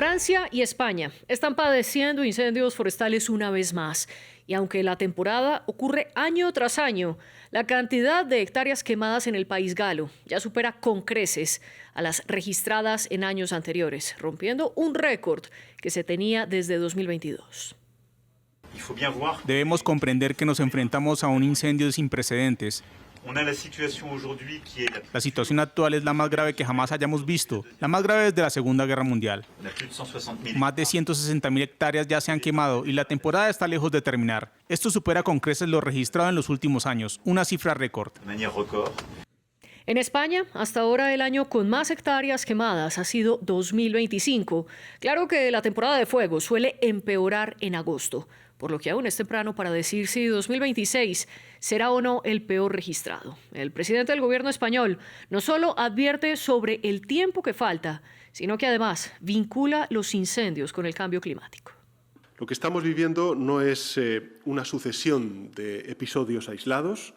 Francia y España están padeciendo incendios forestales una vez más. Y aunque la temporada ocurre año tras año, la cantidad de hectáreas quemadas en el país galo ya supera con creces a las registradas en años anteriores, rompiendo un récord que se tenía desde 2022. Debemos comprender que nos enfrentamos a un incendio sin precedentes. La situación actual es la más grave que jamás hayamos visto, la más grave desde la Segunda Guerra Mundial. Más de 160.000 hectáreas ya se han quemado y la temporada está lejos de terminar. Esto supera con creces lo registrado en los últimos años, una cifra récord. En España, hasta ahora el año con más hectáreas quemadas ha sido 2025. Claro que la temporada de fuego suele empeorar en agosto, por lo que aún es temprano para decir si 2026 será o no el peor registrado. El presidente del gobierno español no solo advierte sobre el tiempo que falta, sino que además vincula los incendios con el cambio climático. Lo que estamos viviendo no es una sucesión de episodios aislados.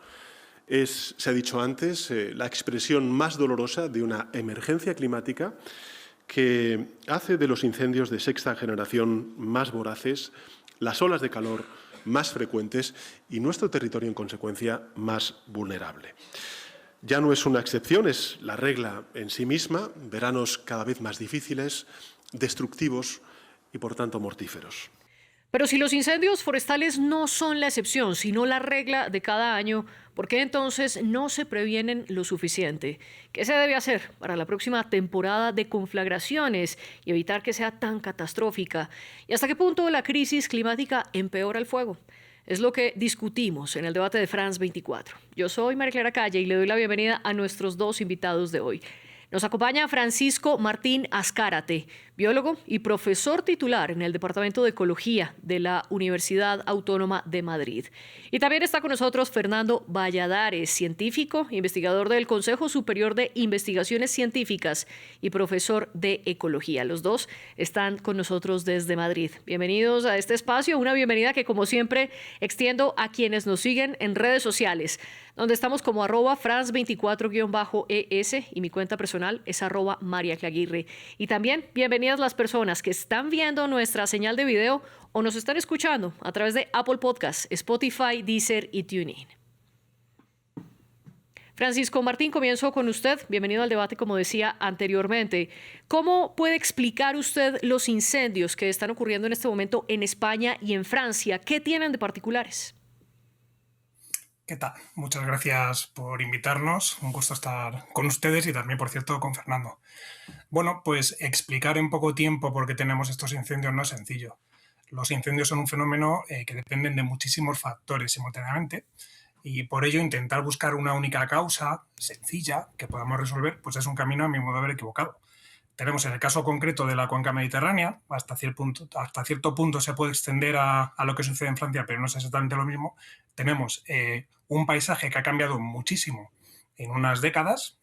Se ha dicho antes, la expresión más dolorosa de una emergencia climática que hace de los incendios de sexta generación más voraces, las olas de calor más frecuentes y nuestro territorio, en consecuencia, más vulnerable. Ya no es una excepción, es la regla en sí misma, veranos cada vez más difíciles, destructivos y, por tanto, mortíferos. Pero si los incendios forestales no son la excepción, sino la regla de cada año, ¿por qué entonces no se previenen lo suficiente? ¿Qué se debe hacer para la próxima temporada de conflagraciones y evitar que sea tan catastrófica? ¿Y hasta qué punto la crisis climática empeora el fuego? Es lo que discutimos en el debate de France 24. Yo soy María Clara Calle y le doy la bienvenida a nuestros dos invitados de hoy. Nos acompaña Francisco Martín Azcárate, biólogo y profesor titular en el Departamento de Ecología de la Universidad Autónoma de Madrid. Y también está con nosotros Fernando Valladares, científico, investigador del Consejo Superior de Investigaciones Científicas y profesor de Ecología. Los dos están con nosotros desde Madrid. Bienvenidos a este espacio, una bienvenida que, como siempre, extiendo a quienes nos siguen en redes sociales, donde estamos como @France24-ES y mi cuenta personal es @MariaClaguirre. Y también bienvenidas las personas que están viendo nuestra señal de video o nos están escuchando a través de Apple Podcasts, Spotify, Deezer y TuneIn. Francisco Martín, comienzo con usted. Bienvenido al debate, como decía anteriormente. ¿Cómo puede explicar usted los incendios que están ocurriendo en este momento en España y en Francia? ¿Qué tienen de particulares? ¿Qué tal? Muchas gracias por invitarnos. Un gusto estar con ustedes y también, por cierto, con Fernando. Bueno, pues explicar en poco tiempo por qué tenemos estos incendios no es sencillo. Los incendios son un fenómeno que dependen de muchísimos factores simultáneamente y por ello intentar buscar una única causa sencilla que podamos resolver pues es un camino, a mi modo de ver, equivocado. Tenemos en el caso concreto de la cuenca mediterránea, hasta cierto punto se puede extender a lo que sucede en Francia, pero no es exactamente lo mismo. Tenemos un paisaje que ha cambiado muchísimo en unas décadas.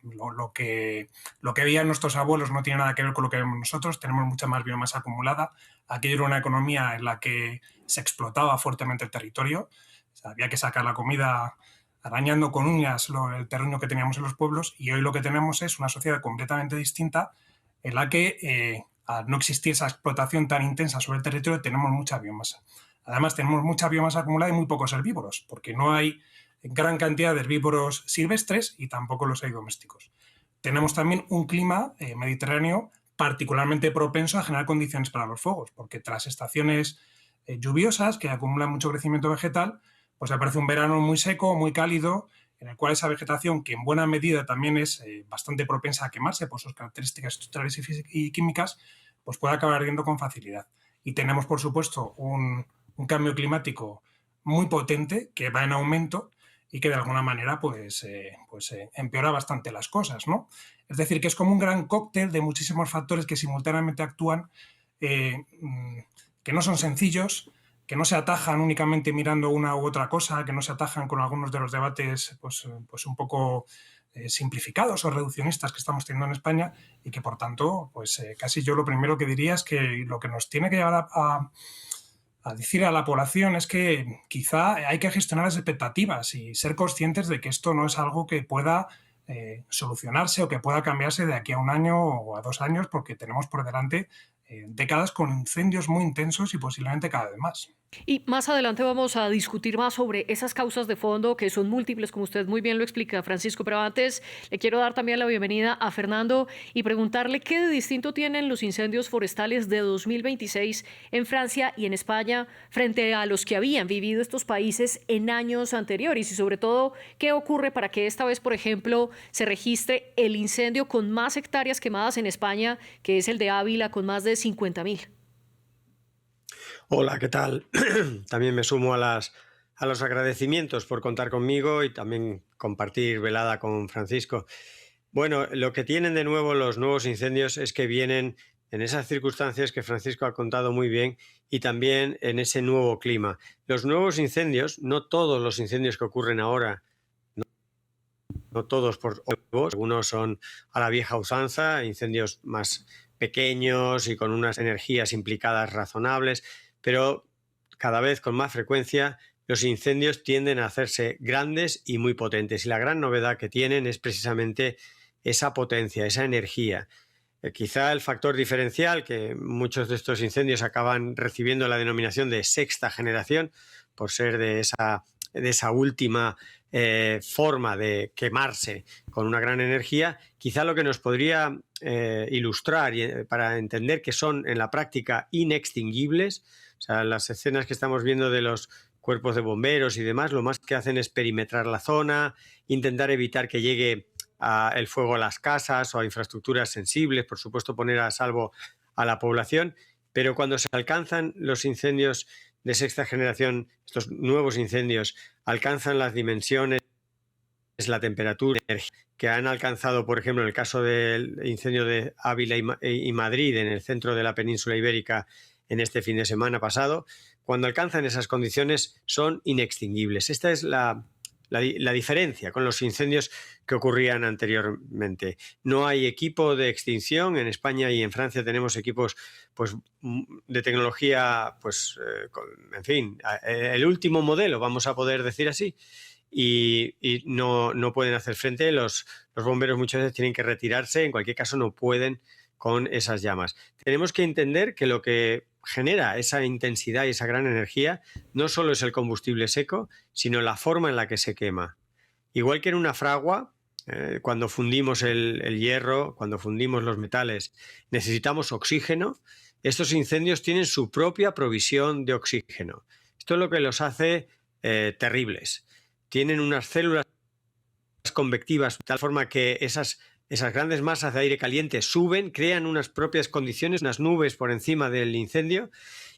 Lo que veían nuestros abuelos no tiene nada que ver con lo que vemos nosotros. Tenemos mucha más biomasa acumulada. Aquello era una economía en la que se explotaba fuertemente el territorio. O sea, había que sacar la comida arañando con uñas el terreno que teníamos en los pueblos, y hoy lo que tenemos es una sociedad completamente distinta en la que, al no existir esa explotación tan intensa sobre el territorio, tenemos mucha biomasa. Además, tenemos mucha biomasa acumulada y muy pocos herbívoros, porque no hay gran cantidad de herbívoros silvestres y tampoco los hay domésticos. Tenemos también un clima mediterráneo particularmente propenso a generar condiciones para los fuegos, porque tras estaciones lluviosas que acumulan mucho crecimiento vegetal, pues aparece un verano muy seco, muy cálido, en el cual esa vegetación, que en buena medida también es bastante propensa a quemarse por sus características estructurales y químicas, pues puede acabar ardiendo con facilidad. Y tenemos, por supuesto, un cambio climático muy potente que va en aumento y que de alguna manera empeora bastante las cosas, ¿no? Es decir, que es como un gran cóctel de muchísimos factores que simultáneamente actúan, que no son sencillos, que no se atajan únicamente mirando una u otra cosa, que no se atajan con algunos de los debates pues un poco simplificados o reduccionistas que estamos teniendo en España, y que, por tanto, casi yo lo primero que diría es que lo que nos tiene que llevar a decir a la población es que quizá hay que gestionar las expectativas y ser conscientes de que esto no es algo que pueda solucionarse o que pueda cambiarse de aquí a un año o a 2 años, porque tenemos por delante décadas con incendios muy intensos y posiblemente cada vez más. Y más adelante vamos a discutir más sobre esas causas de fondo que son múltiples, como usted muy bien lo explica, Francisco. Pero antes le quiero dar también la bienvenida a Fernando y preguntarle qué de distinto tienen los incendios forestales de 2026 en Francia y en España frente a los que habían vivido estos países en años anteriores y sobre todo qué ocurre para que esta vez, por ejemplo, se registre el incendio con más hectáreas quemadas en España, que es el de Ávila con más de 50.000. Hola, ¿qué tal? También me sumo a los agradecimientos por contar conmigo y también compartir velada con Francisco. Bueno, lo que tienen de nuevo los nuevos incendios es que vienen en esas circunstancias que Francisco ha contado muy bien y también en ese nuevo clima. Los nuevos incendios, no todos los incendios que ocurren ahora, no todos por nuevos, algunos son a la vieja usanza, incendios más pequeños y con unas energías implicadas razonables, pero cada vez con más frecuencia los incendios tienden a hacerse grandes y muy potentes. Y la gran novedad que tienen es precisamente esa potencia, esa energía. Quizá el factor diferencial, que muchos de estos incendios acaban recibiendo la denominación de sexta generación, por ser de esa última forma de quemarse con una gran energía, quizá lo que nos podría ilustrar para entender que son en la práctica inextinguibles. O sea, las escenas que estamos viendo de los cuerpos de bomberos y demás, lo más que hacen es perimetrar la zona, intentar evitar que llegue el fuego a las casas o a infraestructuras sensibles, por supuesto poner a salvo a la población, pero cuando se alcanzan los incendios de sexta generación, estos nuevos incendios alcanzan las dimensiones, la temperatura que han alcanzado, por ejemplo, en el caso del incendio de Ávila y Madrid, en el centro de la península ibérica, en este fin de semana pasado, cuando alcanzan esas condiciones son inextinguibles. Esta es la diferencia con los incendios que ocurrían anteriormente. No hay equipo de extinción. En España y en Francia tenemos equipos pues, de tecnología, pues, en fin, el último modelo, vamos a poder decir así, y no pueden hacer frente. Los bomberos muchas veces tienen que retirarse, en cualquier caso no pueden con esas llamas. Tenemos que entender que lo que genera esa intensidad y esa gran energía no solo es el combustible seco, sino la forma en la que se quema. Igual que en una fragua, cuando fundimos el hierro, cuando fundimos los metales, necesitamos oxígeno. Estos incendios tienen su propia provisión de oxígeno. Esto es lo que los hace terribles. Tienen unas células convectivas de tal forma que esas grandes masas de aire caliente suben, crean unas propias condiciones, unas nubes por encima del incendio,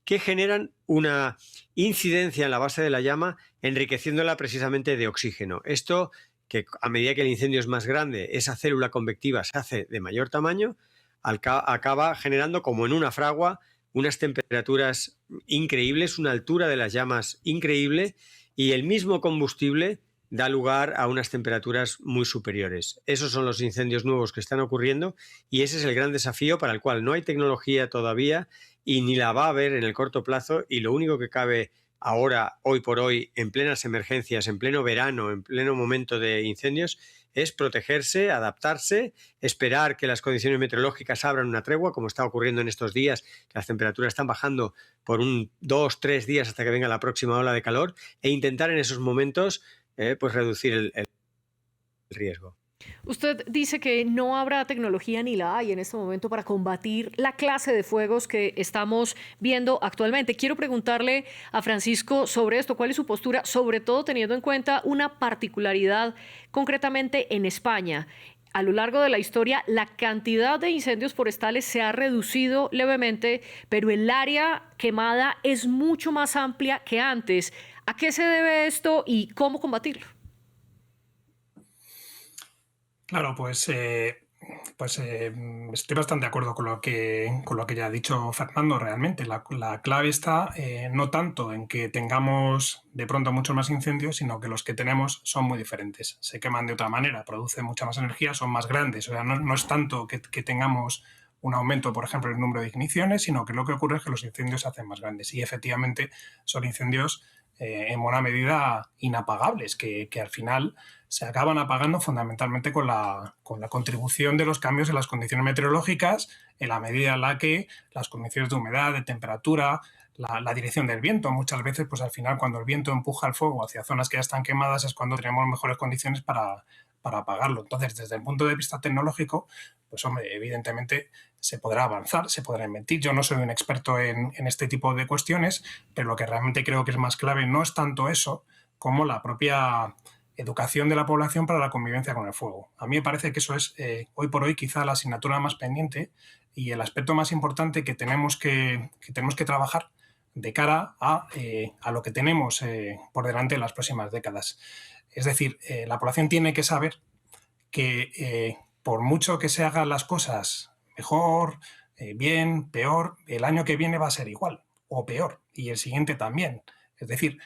que generan una incidencia en la base de la llama, enriqueciéndola precisamente de oxígeno. Esto, que a medida que el incendio es más grande, esa célula convectiva se hace de mayor tamaño, acaba generando, como en una fragua, unas temperaturas increíbles, una altura de las llamas increíble, y el mismo combustible da lugar a unas temperaturas muy superiores. Esos son los incendios nuevos que están ocurriendo y ese es el gran desafío para el cual no hay tecnología todavía y ni la va a haber en el corto plazo, y lo único que cabe ahora, hoy por hoy, en plenas emergencias, en pleno verano, en pleno momento de incendios, es protegerse, adaptarse, esperar que las condiciones meteorológicas abran una tregua, como está ocurriendo en estos días, que las temperaturas están bajando por 2-3 días hasta que venga la próxima ola de calor, e intentar en esos momentos pues reducir el riesgo. Usted dice que no habrá tecnología ni la hay en este momento para combatir la clase de fuegos que estamos viendo actualmente. Quiero preguntarle a Francisco sobre esto, cuál es su postura, sobre todo teniendo en cuenta una particularidad concretamente en España. A lo largo de la historia, la cantidad de incendios forestales se ha reducido levemente, pero el área quemada es mucho más amplia que antes. ¿A qué se debe esto y cómo combatirlo? Claro, pues estoy bastante de acuerdo con lo que ya ha dicho Fernando realmente. La clave está no tanto en que tengamos de pronto muchos más incendios, sino que los que tenemos son muy diferentes. Se queman de otra manera, producen mucha más energía, son más grandes. O sea, no es tanto que tengamos un aumento, por ejemplo, en el número de igniciones, sino que lo que ocurre es que los incendios se hacen más grandes. Y efectivamente son incendios en buena medida inapagables, que al final se acaban apagando fundamentalmente con la contribución de los cambios en las condiciones meteorológicas, en la medida en la que las condiciones de humedad, de temperatura, la dirección del viento. Muchas veces, pues al final, cuando el viento empuja el fuego hacia zonas que ya están quemadas, es cuando tenemos mejores condiciones para apagarlo. Entonces, desde el punto de vista tecnológico, pues hombre, evidentemente se podrá avanzar, se podrá inventar. Yo no soy un experto en este tipo de cuestiones, pero lo que realmente creo que es más clave no es tanto eso como la propia educación de la población para la convivencia con el fuego. A mí me parece que eso es, hoy por hoy, quizá la asignatura más pendiente y el aspecto más importante que tenemos que trabajar de cara a lo que tenemos por delante en las próximas décadas. Es decir, la población tiene que saber que por mucho que se hagan las cosas mejor, bien, peor, el año que viene va a ser igual o peor y el siguiente también. Es decir,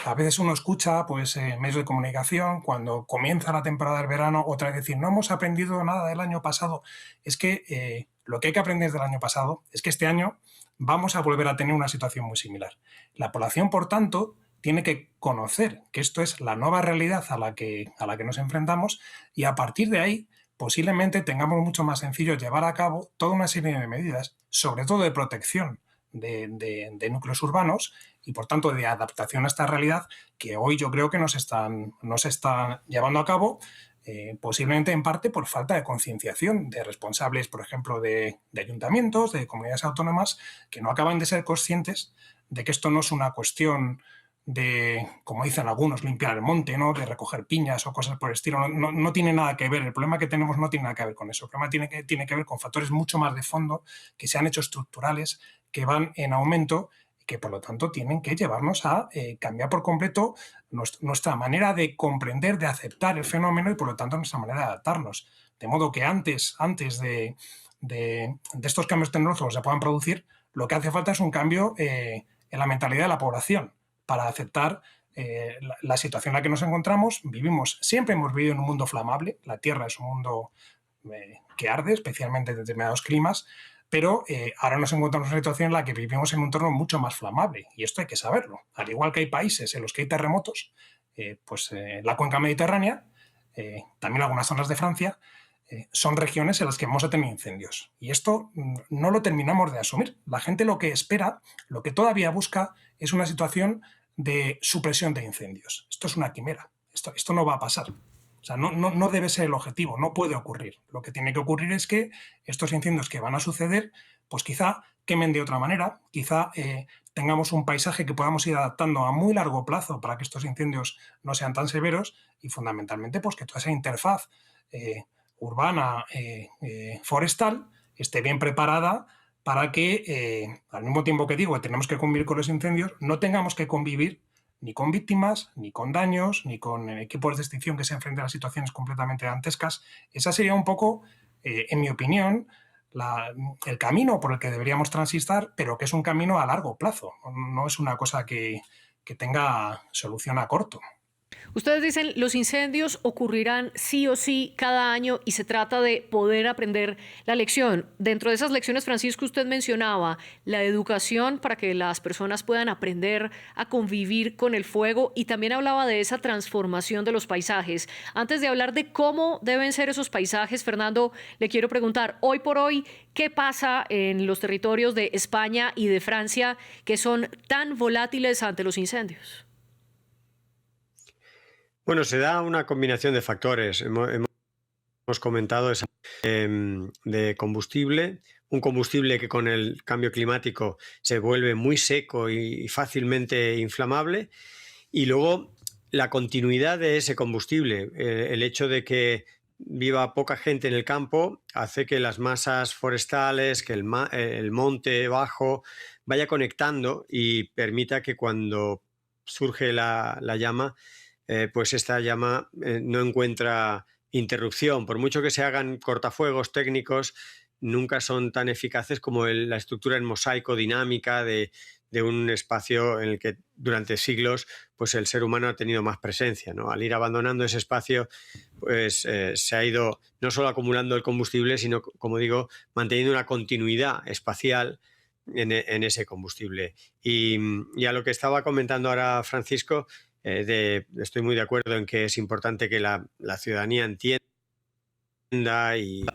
a veces uno escucha pues, medios de comunicación cuando comienza la temporada del verano otra vez decir no hemos aprendido nada del año pasado. Es que lo que hay que aprender del año pasado es que este año vamos a volver a tener una situación muy similar. La población, por tanto, tiene que conocer que esto es la nueva realidad a la que nos enfrentamos y a partir de ahí posiblemente tengamos mucho más sencillo llevar a cabo toda una serie de medidas, sobre todo de protección de núcleos urbanos y por tanto de adaptación a esta realidad que hoy yo creo que nos están llevando a cabo posiblemente en parte por falta de concienciación de responsables, por ejemplo, de ayuntamientos, de comunidades autónomas que no acaban de ser conscientes de que esto no es una cuestión de, como dicen algunos, limpiar el monte, ¿no? De recoger piñas o cosas por el estilo. No tiene nada que ver. El problema que tenemos no tiene nada que ver con eso. El problema tiene que ver con factores mucho más de fondo que se han hecho estructurales, que van en aumento y que por lo tanto tienen que llevarnos a cambiar por completo nuestra manera de comprender, de aceptar el fenómeno y por lo tanto nuestra manera de adaptarnos. De modo que antes de estos cambios tecnológicos se puedan producir, lo que hace falta es un cambio en la mentalidad de la población para aceptar la situación en la que nos encontramos. Siempre hemos vivido en un mundo flamable. La Tierra es un mundo que arde, especialmente en determinados climas, pero ahora nos encontramos en una situación en la que vivimos en un entorno mucho más flamable y esto hay que saberlo. Al igual que hay países en los que hay terremotos, la cuenca mediterránea, también algunas zonas de Francia, son regiones en las que vamos a tener incendios. Y esto no lo terminamos de asumir. La gente lo que espera, lo que todavía busca, es una situación de supresión de incendios. Esto es una quimera. Esto no va a pasar. O sea, no debe ser el objetivo, no puede ocurrir. Lo que tiene que ocurrir es que estos incendios que van a suceder, pues quizá quemen de otra manera, quizá tengamos un paisaje que podamos ir adaptando a muy largo plazo para que estos incendios no sean tan severos y fundamentalmente pues que toda esa interfaz urbana, forestal, esté bien preparada para que, al mismo tiempo que digo que tenemos que convivir con los incendios, no tengamos que convivir ni con víctimas, ni con daños, ni con equipos de extinción que se enfrenten a situaciones completamente dantescas. Esa sería un poco, en mi opinión, el camino por el que deberíamos transitar, pero que es un camino a largo plazo. No es una cosa que tenga solución a corto. Ustedes dicen los incendios ocurrirán sí o sí cada año y se trata de poder aprender la lección. Dentro de esas lecciones, Francisco, usted mencionaba la educación para que las personas puedan aprender a convivir con el fuego y también hablaba de esa transformación de los paisajes. Antes de hablar de cómo deben ser esos paisajes, Fernando, le quiero preguntar, hoy por hoy, ¿qué pasa en los territorios de España y de Francia que son tan volátiles ante los incendios? Bueno, se da una combinación de factores. Hemos comentado esa de combustible, un combustible que con el cambio climático se vuelve muy seco y fácilmente inflamable, y luego la continuidad de ese combustible, el hecho de que viva poca gente en el campo hace que las masas forestales, que el monte bajo vaya conectando y permita que cuando surge la llama, pues esta llama no encuentra interrupción. Por mucho que se hagan cortafuegos técnicos, nunca son tan eficaces como la estructura en mosaico dinámica de un espacio en el que durante siglos pues el ser humano ha tenido más presencia, ¿no? Al ir abandonando ese espacio, pues se ha ido no solo acumulando el combustible, sino, como digo, manteniendo una continuidad espacial en ese combustible. Y a lo que estaba comentando ahora Francisco, estoy muy de acuerdo en que es importante que la ciudadanía entienda y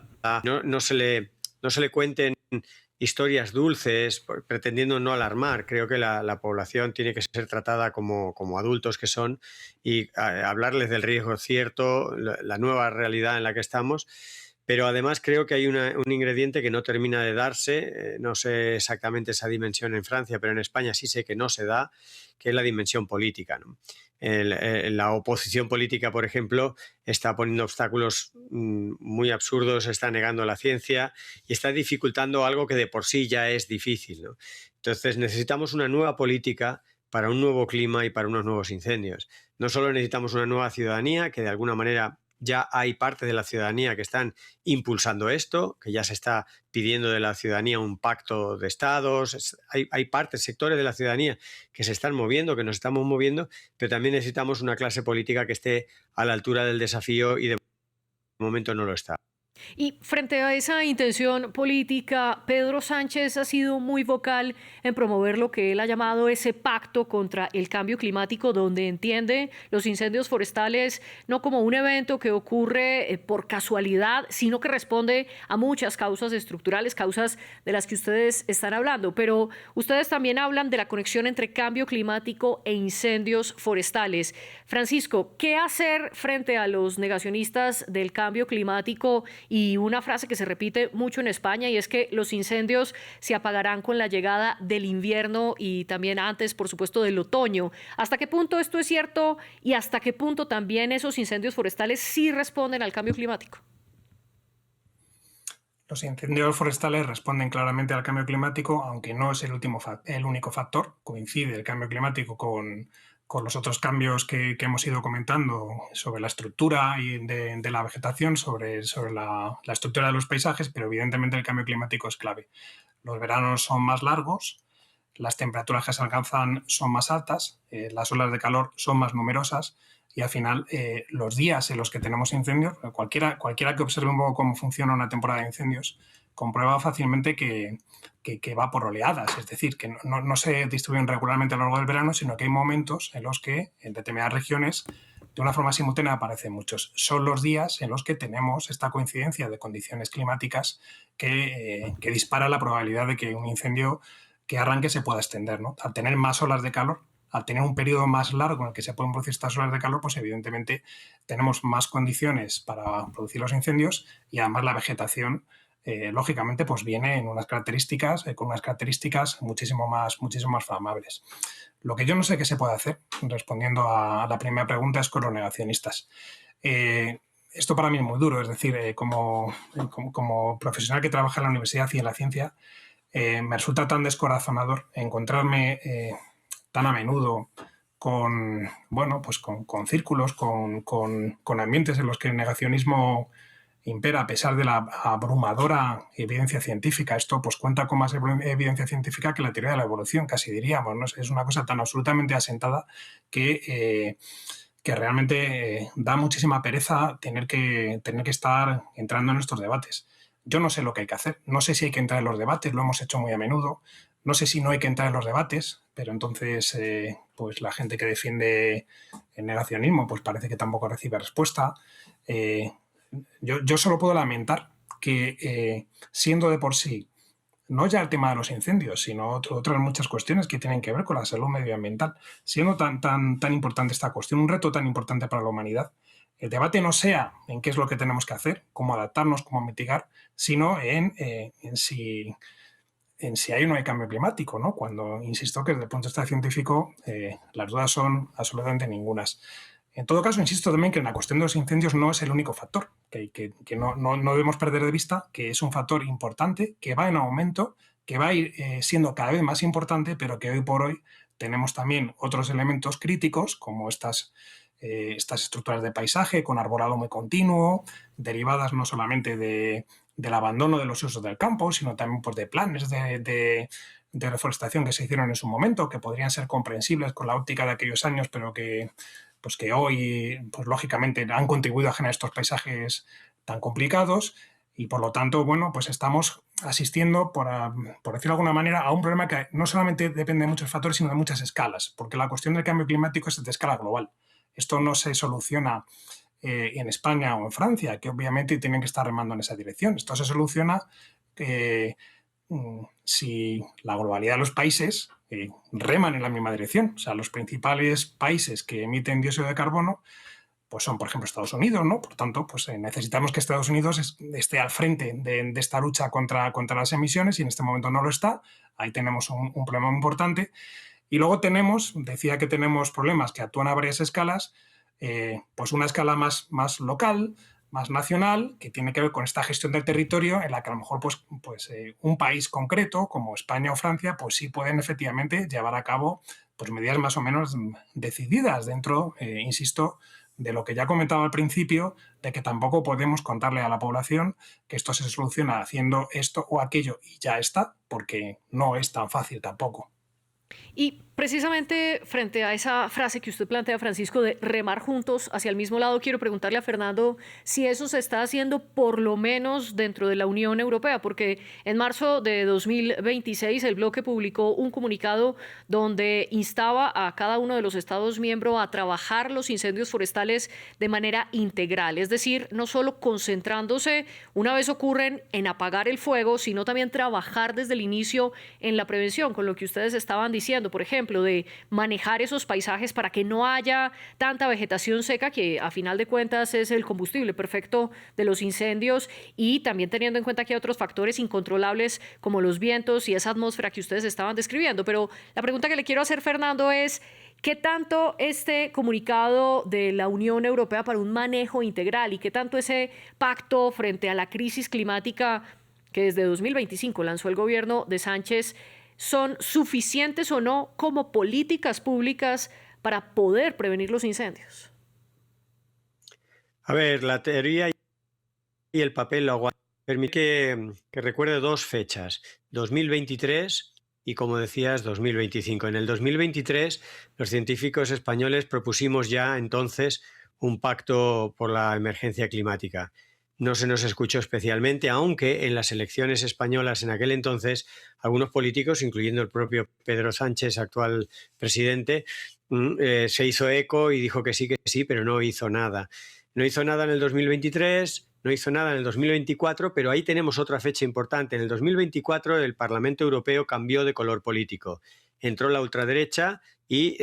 no se le cuenten historias dulces pretendiendo no alarmar. Creo que la población tiene que ser tratada como adultos que son y hablarles del riesgo cierto, la nueva realidad en la que estamos. Pero además creo que hay un ingrediente que no termina de darse, no sé exactamente esa dimensión en Francia, pero en España sí sé que no se da, que es la dimensión política, ¿no? La oposición política, por ejemplo, está poniendo obstáculos muy absurdos, está negando la ciencia y está dificultando algo que de por sí ya es difícil, ¿no? Entonces necesitamos una nueva política para un nuevo clima y para unos nuevos incendios. No solo necesitamos una nueva ciudadanía, que de alguna manera ya hay parte de la ciudadanía que están impulsando esto, que ya se está pidiendo de la ciudadanía un pacto de estados, hay partes, sectores de la ciudadanía que se están moviendo, que nos estamos moviendo, pero también necesitamos una clase política que esté a la altura del desafío y de momento no lo está. Y frente a esa intención política, Pedro Sánchez ha sido muy vocal en promover lo que él ha llamado ese pacto contra el cambio climático, donde entiende los incendios forestales no como un evento que ocurre por casualidad, sino que responde a muchas causas estructurales, causas de las que ustedes están hablando. Pero ustedes también hablan de la conexión entre cambio climático e incendios forestales. Francisco, ¿qué hacer frente a los negacionistas del cambio climático? Y una frase que se repite mucho en España y es que los incendios se apagarán con la llegada del invierno y también antes, por supuesto, del otoño. ¿Hasta qué punto esto es cierto y hasta qué punto también esos incendios forestales sí responden al cambio climático? Los incendios forestales responden claramente al cambio climático, aunque no es el único factor. Coincide el cambio climático con los otros cambios que hemos ido comentando sobre la estructura de la vegetación, sobre la estructura de los paisajes, pero evidentemente el cambio climático es clave. Los veranos son más largos, las temperaturas que se alcanzan son más altas, las olas de calor son más numerosas y al final los días en los que tenemos incendios, cualquiera que observe un poco cómo funciona una temporada de incendios, comprueba fácilmente que va por oleadas, es decir, que no se distribuyen regularmente a lo largo del verano, sino que hay momentos en los que en determinadas regiones de una forma simultánea aparecen muchos. Son los días en los que tenemos esta coincidencia de condiciones climáticas que dispara la probabilidad de que un incendio que arranque se pueda extender, ¿no? Al tener más olas de calor, al tener un periodo más largo en el que se pueden producir estas olas de calor, pues evidentemente tenemos más condiciones para producir los incendios y además la vegetación lógicamente pues viene en unas características, con unas características muchísimo más flamables. Lo que yo no sé qué se puede hacer, respondiendo a la primera pregunta, es con los negacionistas. Esto para mí es muy duro, es decir, como profesional que trabaja en la universidad y en la ciencia, me resulta tan descorazonador encontrarme tan a menudo con círculos, con ambientes en los que el negacionismo impera a pesar de la abrumadora evidencia científica. Esto pues cuenta con más evidencia científica que la teoría de la evolución, casi diríamos, ¿no? Es una cosa tan absolutamente asentada que realmente da muchísima pereza tener que estar entrando en estos debates. Yo no sé lo que hay que hacer, no sé si hay que entrar en los debates, lo hemos hecho muy a menudo, no sé si no hay que entrar en los debates, pero entonces pues la gente que defiende el negacionismo pues parece que tampoco recibe respuesta. Yo solo puedo lamentar que siendo de por sí, no ya el tema de los incendios, sino otras muchas cuestiones que tienen que ver con la salud medioambiental, siendo tan importante esta cuestión, un reto tan importante para la humanidad, el debate no sea en qué es lo que tenemos que hacer, cómo adaptarnos, cómo mitigar, sino en si hay o no hay cambio climático, ¿no? Cuando insisto que desde el punto de vista científico las dudas son absolutamente ningunas. En todo caso, insisto también que en la cuestión de los incendios no es el único factor, que no debemos perder de vista que es un factor importante, que va en aumento, que va a ir siendo cada vez más importante, pero que hoy por hoy tenemos también otros elementos críticos, como estas estructuras de paisaje con arbolado muy continuo, derivadas no solamente del abandono de los usos del campo, sino también pues, de planes de reforestación que se hicieron en su momento, que podrían ser comprensibles con la óptica de aquellos años, pero que hoy, pues lógicamente, han contribuido a generar estos paisajes tan complicados. Y por lo tanto, bueno, pues estamos asistiendo, por decirlo de alguna manera, a un problema que no solamente depende de muchos factores, sino de muchas escalas, porque la cuestión del cambio climático es de escala global. Esto no se soluciona en España o en Francia, que obviamente tienen que estar remando en esa dirección. Esto se soluciona si la globalidad de los países reman en la misma dirección. O sea, los principales países que emiten dióxido de carbono pues son, por ejemplo, Estados Unidos, ¿no? Por tanto, pues necesitamos que Estados Unidos esté al frente de esta lucha contra las emisiones, y en este momento no lo está. Ahí tenemos un problema muy importante. Y luego decía que tenemos problemas que actúan a varias escalas, pues una escala más local, más nacional, que tiene que ver con esta gestión del territorio, en la que a lo mejor un país concreto, como España o Francia, pues sí pueden efectivamente llevar a cabo pues medidas más o menos decididas dentro, insisto, de lo que ya comentaba al principio, de que tampoco podemos contarle a la población que esto se soluciona haciendo esto o aquello y ya está, porque no es tan fácil tampoco. Y precisamente frente a esa frase que usted plantea, Francisco, de remar juntos hacia el mismo lado, quiero preguntarle a Fernando si eso se está haciendo por lo menos dentro de la Unión Europea, porque en marzo de 2026 el bloque publicó un comunicado donde instaba a cada uno de los Estados miembros a trabajar los incendios forestales de manera integral, es decir, no solo concentrándose una vez ocurren en apagar el fuego, sino también trabajar desde el inicio en la prevención, con lo que ustedes estaban diciendo, por ejemplo, de manejar esos paisajes para que no haya tanta vegetación seca, que a final de cuentas es el combustible perfecto de los incendios, y también teniendo en cuenta que hay otros factores incontrolables como los vientos y esa atmósfera que ustedes estaban describiendo. Pero la pregunta que le quiero hacer, Fernando, es ¿qué tanto este comunicado de la Unión Europea para un manejo integral y qué tanto ese pacto frente a la crisis climática que desde 2025 lanzó el gobierno de Sánchez son suficientes o no como políticas públicas para poder prevenir los incendios? A ver, la teoría y el papel lo aguantan. Permite que recuerde dos fechas, 2023 y, como decías, 2025. En el 2023, los científicos españoles propusimos ya entonces un pacto por la emergencia climática. No se nos escuchó especialmente, aunque en las elecciones españolas en aquel entonces algunos políticos, incluyendo el propio Pedro Sánchez, actual presidente, se hizo eco y dijo que sí, pero no hizo nada. No hizo nada en el 2023, no hizo nada en el 2024, pero ahí tenemos otra fecha importante. En el 2024 el Parlamento Europeo cambió de color político. Entró la ultraderecha y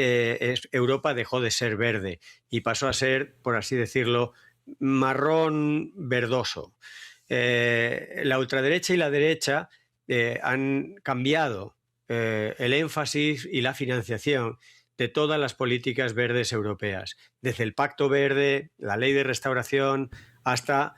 Europa dejó de ser verde y pasó a ser, por así decirlo, marrón verdoso. La ultraderecha y la derecha han cambiado el énfasis y la financiación de todas las políticas verdes europeas, desde el Pacto Verde, la Ley de Restauración, hasta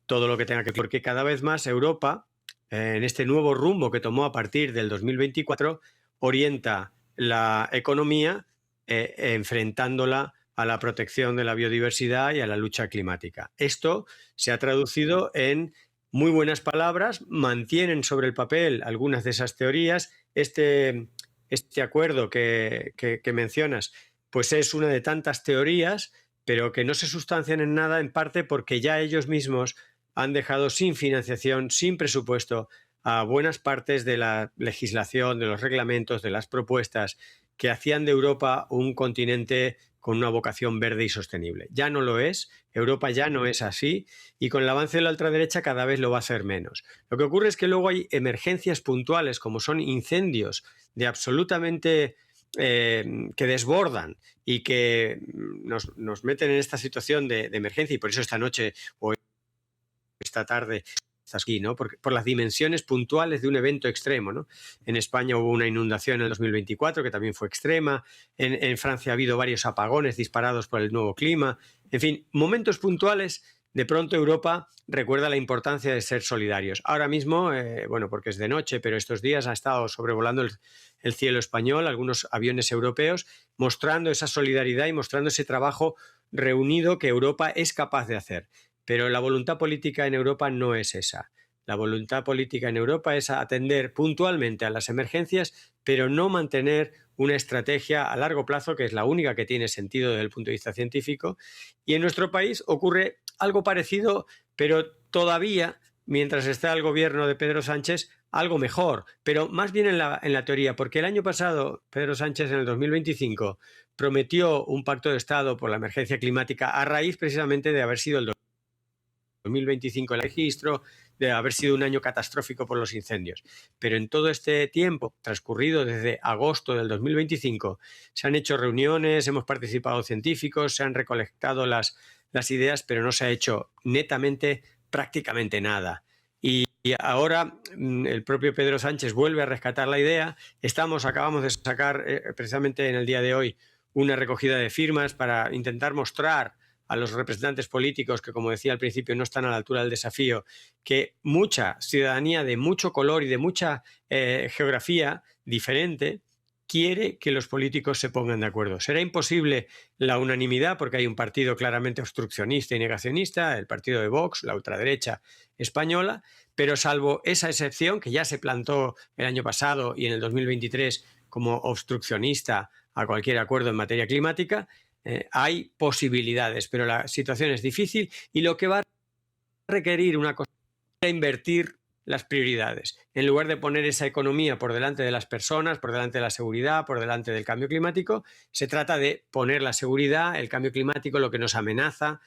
todo lo que tenga que ver, porque cada vez más Europa, en este nuevo rumbo que tomó a partir del 2024, orienta la economía enfrentándola a la protección de la biodiversidad y a la lucha climática. Esto se ha traducido en muy buenas palabras, mantienen sobre el papel algunas de esas teorías. Este acuerdo que mencionas, pues es una de tantas teorías, pero que no se sustancian en nada, en parte porque ya ellos mismos han dejado sin financiación, sin presupuesto, a buenas partes de la legislación, de los reglamentos, de las propuestas que hacían de Europa un continente con una vocación verde y sostenible. Ya no lo es, Europa ya no es así, y con el avance de la ultraderecha cada vez lo va a ser menos. Lo que ocurre es que luego hay emergencias puntuales, como son incendios de absolutamente que desbordan y que nos meten en esta situación de emergencia, y por eso esta noche o esta tarde aquí, ¿no? Por las dimensiones puntuales de un evento extremo, ¿no? En España hubo una inundación en el 2024 que también fue extrema, en Francia ha habido varios apagones disparados por el nuevo clima, en fin, momentos puntuales. De pronto Europa recuerda la importancia de ser solidarios. Ahora mismo, bueno, porque es de noche, pero estos días ha estado sobrevolando el cielo español, algunos aviones europeos, mostrando esa solidaridad y mostrando ese trabajo reunido que Europa es capaz de hacer. Pero la voluntad política en Europa no es esa. La voluntad política en Europa es atender puntualmente a las emergencias, pero no mantener una estrategia a largo plazo, que es la única que tiene sentido desde el punto de vista científico. Y en nuestro país ocurre algo parecido, pero todavía, mientras está el gobierno de Pedro Sánchez, algo mejor, pero más bien en la teoría, porque el año pasado Pedro Sánchez, en el 2025, prometió un pacto de Estado por la emergencia climática a raíz precisamente de haber sido el 2025 el registro, de haber sido un año catastrófico por los incendios. Pero en todo este tiempo transcurrido desde agosto del 2025 se han hecho reuniones, hemos participado científicos, se han recolectado las ideas, pero no se ha hecho netamente prácticamente nada. Y ahora el propio Pedro Sánchez vuelve a rescatar la idea. Acabamos de sacar precisamente en el día de hoy una recogida de firmas para intentar mostrar a los representantes políticos que, como decía al principio, no están a la altura del desafío, que mucha ciudadanía de mucho color y de mucha geografía diferente quiere que los políticos se pongan de acuerdo. Será imposible la unanimidad porque hay un partido claramente obstruccionista y negacionista, el partido de Vox, la ultraderecha española, pero salvo esa excepción que ya se plantó el año pasado y en el 2023 como obstruccionista a cualquier acuerdo en materia climática, hay posibilidades, pero la situación es difícil y lo que va a requerir una cosa es invertir las prioridades. En lugar de poner esa economía por delante de las personas, por delante de la seguridad, por delante del cambio climático, se trata de poner la seguridad, el cambio climático, lo que nos amenaza,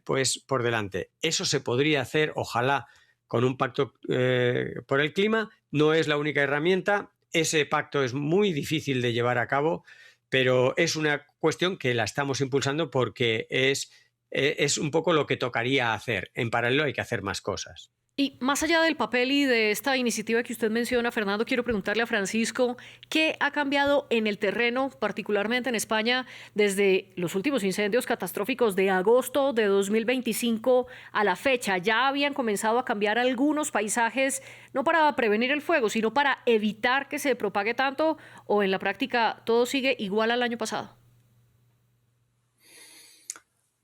pues por delante. Eso se podría hacer, ojalá, con un pacto por el clima. No es la única herramienta. Ese pacto es muy difícil de llevar a cabo, pero es una cuestión que la estamos impulsando porque es un poco lo que tocaría hacer. En paralelo hay que hacer más cosas. Y más allá del papel y de esta iniciativa que usted menciona, Fernando, quiero preguntarle a Francisco, ¿qué ha cambiado en el terreno, particularmente en España, desde los últimos incendios catastróficos de agosto de 2025 a la fecha? ¿Ya habían comenzado a cambiar algunos paisajes, no para prevenir el fuego, sino para evitar que se propague tanto, o en la práctica todo sigue igual al año pasado?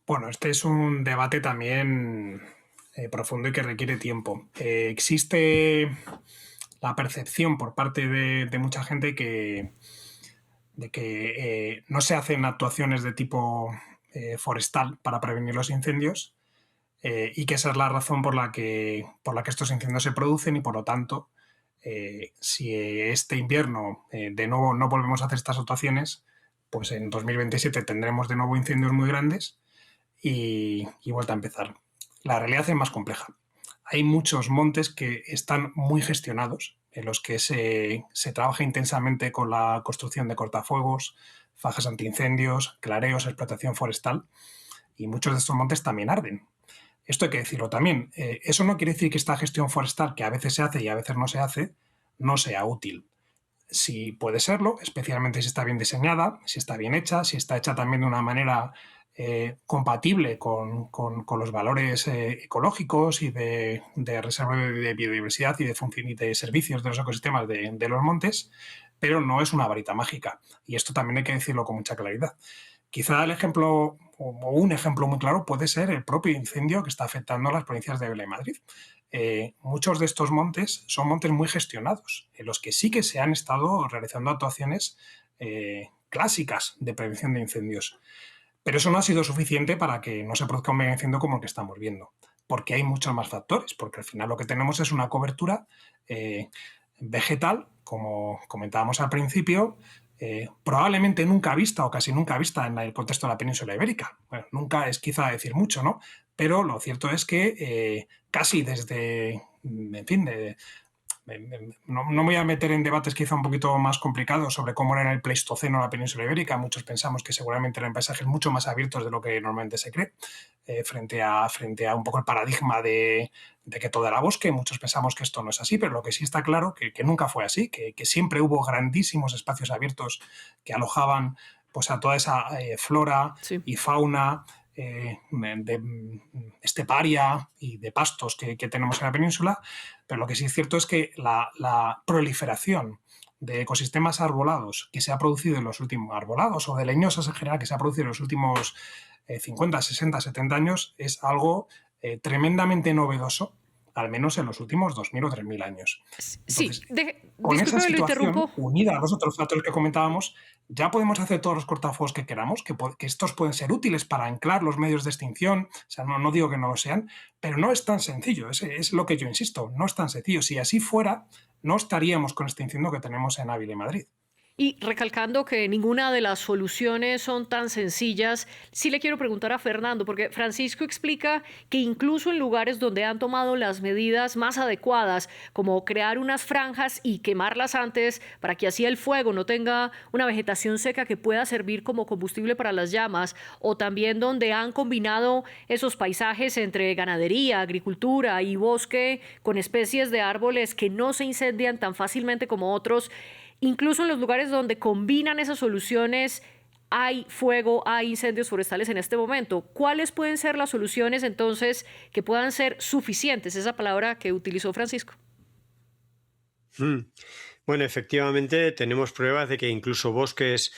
Bueno, este es un debate también profundo y que requiere tiempo. Existe la percepción por parte de mucha gente de que no se hacen actuaciones de tipo forestal para prevenir los incendios y que esa es la razón por la que estos incendios se producen y por lo tanto si este invierno de nuevo no volvemos a hacer estas actuaciones, pues en 2027 tendremos de nuevo incendios muy grandes y vuelta a empezar. La realidad es más compleja. Hay muchos montes que están muy gestionados, en los que se trabaja intensamente con la construcción de cortafuegos, fajas antiincendios, clareos, explotación forestal, y muchos de estos montes también arden. Esto hay que decirlo también. Eso no quiere decir que esta gestión forestal, que a veces se hace y a veces no se hace, no sea útil. Sí puede serlo, especialmente si está bien diseñada, si está bien hecha, si está hecha también de una manera compatible con los valores ecológicos y de reserva de biodiversidad y de servicios de los ecosistemas de los montes, pero no es una varita mágica. Y esto también hay que decirlo con mucha claridad. Quizá el ejemplo, o un ejemplo muy claro, puede ser el propio incendio que está afectando a las provincias de Ávila y Madrid. Muchos de estos montes son montes muy gestionados, en los que sí que se han estado realizando actuaciones clásicas de prevención de incendios. Pero eso no ha sido suficiente para que no se produzca un mega incendio como el que estamos viendo, porque hay muchos más factores, porque al final lo que tenemos es una cobertura vegetal, como comentábamos al principio, probablemente nunca vista o casi nunca vista en el contexto de la península ibérica. Bueno, nunca es quizá decir mucho, ¿no? Pero lo cierto es que casi desde, en fin, no me voy a meter en debates quizá un poquito más complicados sobre cómo era el Pleistoceno en la península ibérica. Muchos pensamos que seguramente eran paisajes mucho más abiertos de lo que normalmente se cree, frente a un poco el paradigma de que todo era bosque. Muchos pensamos que esto no es así, pero lo que sí está claro que nunca fue así, que siempre hubo grandísimos espacios abiertos que alojaban pues, a toda esa flora y fauna de esteparia y de pastos que tenemos en la península, pero lo que sí es cierto es que la proliferación de ecosistemas arbolados que se ha producido en los últimos arbolados o de leñosas en general que se ha producido en los últimos 50, 60, 70 años es algo tremendamente novedoso al menos en los últimos 2000 o 3000 años. Sí, Entonces, con esa disculpe que lo situación, interrumpo. unida a los otros factores que comentábamos, ya podemos hacer todos los cortafuegos que queramos, que estos pueden ser útiles para anclar los medios de extinción. O sea, no digo que no lo sean, pero no es tan sencillo. Es lo que yo insisto, no es tan sencillo. Si así fuera, no estaríamos con este incendio que tenemos en Ávila y Madrid. Y recalcando que ninguna de las soluciones son tan sencillas, sí le quiero preguntar a Fernando, porque Francisco explica que incluso en lugares donde han tomado las medidas más adecuadas, como crear unas franjas y quemarlas antes para que así el fuego no tenga una vegetación seca que pueda servir como combustible para las llamas, o también donde han combinado esos paisajes entre ganadería, agricultura y bosque con especies de árboles que no se incendian tan fácilmente como otros. Incluso en los lugares donde combinan esas soluciones, hay fuego, hay incendios forestales en este momento. ¿Cuáles pueden ser las soluciones entonces que puedan ser suficientes? Esa palabra que utilizó Francisco. Mm. Bueno, efectivamente tenemos pruebas de que incluso bosques,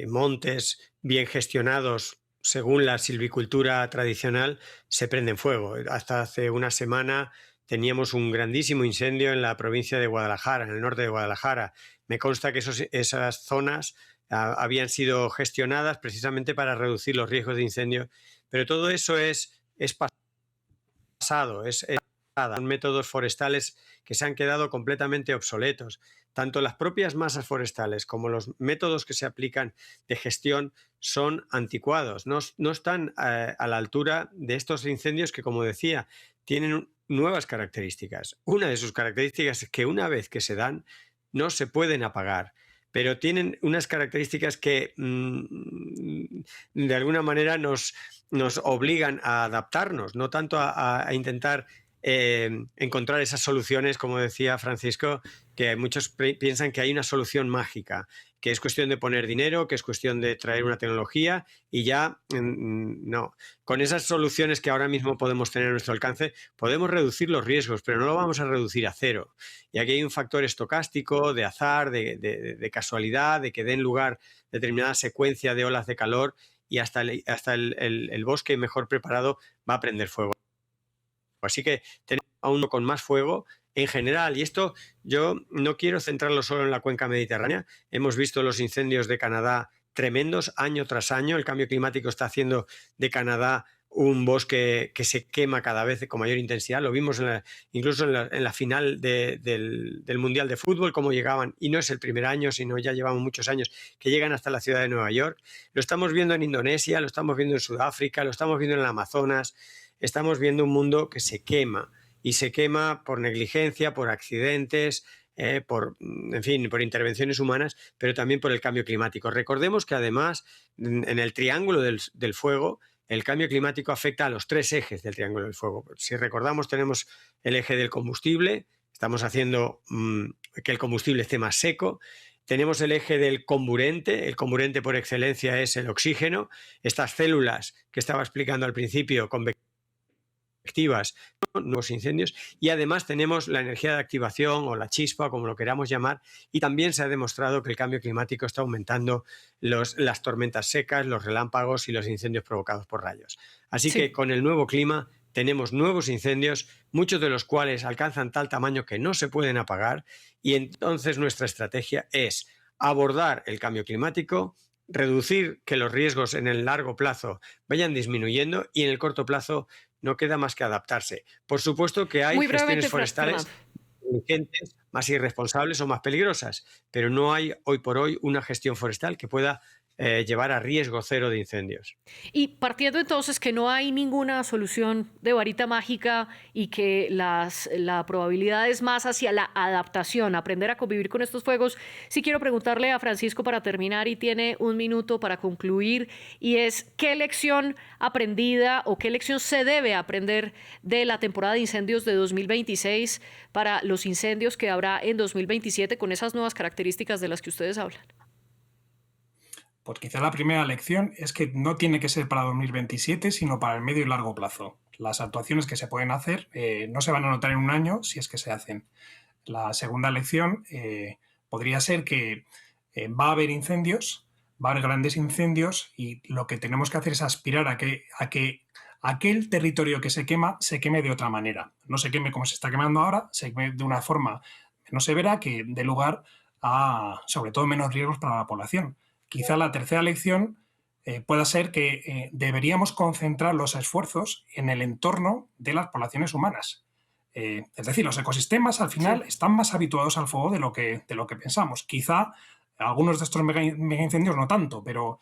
montes bien gestionados según la silvicultura tradicional se prenden fuego. Hasta hace una semana teníamos un grandísimo incendio en la provincia de Guadalajara, en el norte de Guadalajara. Me consta que esas zonas habían sido gestionadas precisamente para reducir los riesgos de incendio, pero todo eso es pasado, son métodos forestales que se han quedado completamente obsoletos. Tanto las propias masas forestales como los métodos que se aplican de gestión son anticuados, no están a la altura de estos incendios que, como decía, tienen nuevas características. Una de sus características es que una vez que se dan, no se pueden apagar, pero tienen unas características que de alguna manera nos obligan a adaptarnos, no tanto a intentar encontrar esas soluciones, como decía Francisco, que muchos piensan que hay una solución mágica, que es cuestión de poner dinero, que es cuestión de traer una tecnología y ya no. Con esas soluciones que ahora mismo podemos tener a nuestro alcance, podemos reducir los riesgos, pero no lo vamos a reducir a cero. Y aquí hay un factor estocástico, de azar, de casualidad, de que den lugar determinada secuencia de olas de calor y hasta el bosque mejor preparado va a prender fuego. Así que tenemos a uno con más fuego en general, y esto yo no quiero centrarlo solo en la cuenca mediterránea. Hemos visto los incendios de Canadá tremendos año tras año. El cambio climático está haciendo de Canadá un bosque que se quema cada vez con mayor intensidad. Lo vimos incluso en la final del Mundial de Fútbol, cómo llegaban, y no es el primer año, sino ya llevamos muchos años, que llegan hasta la ciudad de Nueva York. Lo estamos viendo en Indonesia, lo estamos viendo en Sudáfrica, lo estamos viendo en el Amazonas. Estamos viendo un mundo que se quema, y se quema por negligencia, por accidentes, por intervenciones humanas, pero también por el cambio climático. Recordemos que además en el triángulo del fuego, el cambio climático afecta a los tres ejes del triángulo del fuego. Si recordamos, tenemos el eje del combustible, estamos haciendo que el combustible esté más seco. Tenemos el eje del comburente. El comburente por excelencia es el oxígeno. Estas células que estaba explicando al principio, activas nuevos incendios, y además tenemos la energía de activación o la chispa, como lo queramos llamar, y también se ha demostrado que el cambio climático está aumentando las tormentas secas, los relámpagos y los incendios provocados por rayos. Así que con el nuevo clima tenemos nuevos incendios, muchos de los cuales alcanzan tal tamaño que no se pueden apagar, y entonces nuestra estrategia es abordar el cambio climático, reducir que los riesgos en el largo plazo vayan disminuyendo, y en el corto plazo no queda más que adaptarse. Por supuesto que hay gestiones forestales inteligentes, más irresponsables o más peligrosas, pero no hay hoy por hoy una gestión forestal que pueda llevar a riesgo cero de incendios. Y partiendo entonces que no hay ninguna solución de varita mágica y que la probabilidad es más hacia la adaptación, aprender a convivir con estos fuegos, sí quiero preguntarle a Francisco para terminar, y tiene un minuto para concluir, y es ¿qué lección aprendida o qué lección se debe aprender de la temporada de incendios de 2026 para los incendios que habrá en 2027 con esas nuevas características de las que ustedes hablan? Pues quizá la primera lección es que no tiene que ser para 2027, sino para el medio y largo plazo. Las actuaciones que se pueden hacer no se van a notar en un año si es que se hacen. La segunda lección podría ser que va a haber incendios, va a haber grandes incendios, y lo que tenemos que hacer es aspirar a que aquel territorio que se queme de otra manera. No se queme como se está quemando ahora, se queme de una forma menos severa que dé lugar a, sobre todo, menos riesgos para la población. Quizá la tercera lección pueda ser que deberíamos concentrar los esfuerzos en el entorno de las poblaciones humanas. Es decir, los ecosistemas al final están más habituados al fuego de lo que pensamos. Quizá algunos de estos megaincendios no tanto, pero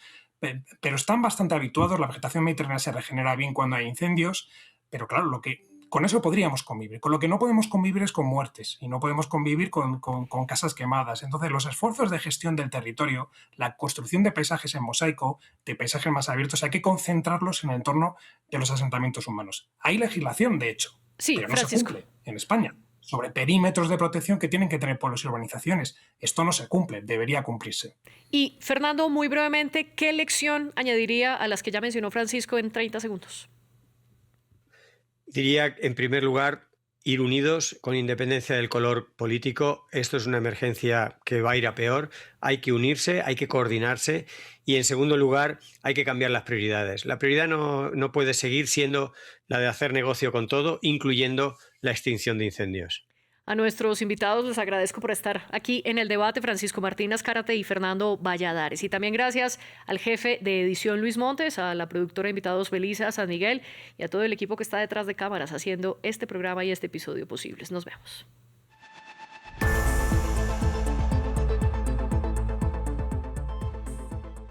están bastante habituados. La vegetación mediterránea se regenera bien cuando hay incendios, pero claro, con eso podríamos convivir. Con lo que no podemos convivir es con muertes y no podemos convivir con casas quemadas. Entonces, los esfuerzos de gestión del territorio, la construcción de paisajes en mosaico, de paisajes más abiertos, hay que concentrarlos en el entorno de los asentamientos humanos. Hay legislación, de hecho, Sí, pero no Francisco. se cumple en España sobre perímetros de protección que tienen que tener pueblos y urbanizaciones. Esto no se cumple, debería cumplirse. Y Fernando, muy brevemente, ¿qué lección añadiría a las que ya mencionó Francisco en 30 segundos? Diría, en primer lugar, ir unidos con independencia del color político. Esto es una emergencia que va a ir a peor. Hay que unirse, hay que coordinarse y, en segundo lugar, hay que cambiar las prioridades. La prioridad no puede seguir siendo la de hacer negocio con todo, incluyendo la extinción de incendios. A nuestros invitados les agradezco por estar aquí en el debate, Francisco Martín Azcárate y Fernando Valladares. Y también gracias al jefe de edición Luis Montes, a la productora de invitados Belisa San Miguel y a todo el equipo que está detrás de cámaras haciendo este programa y este episodio posibles. Nos vemos.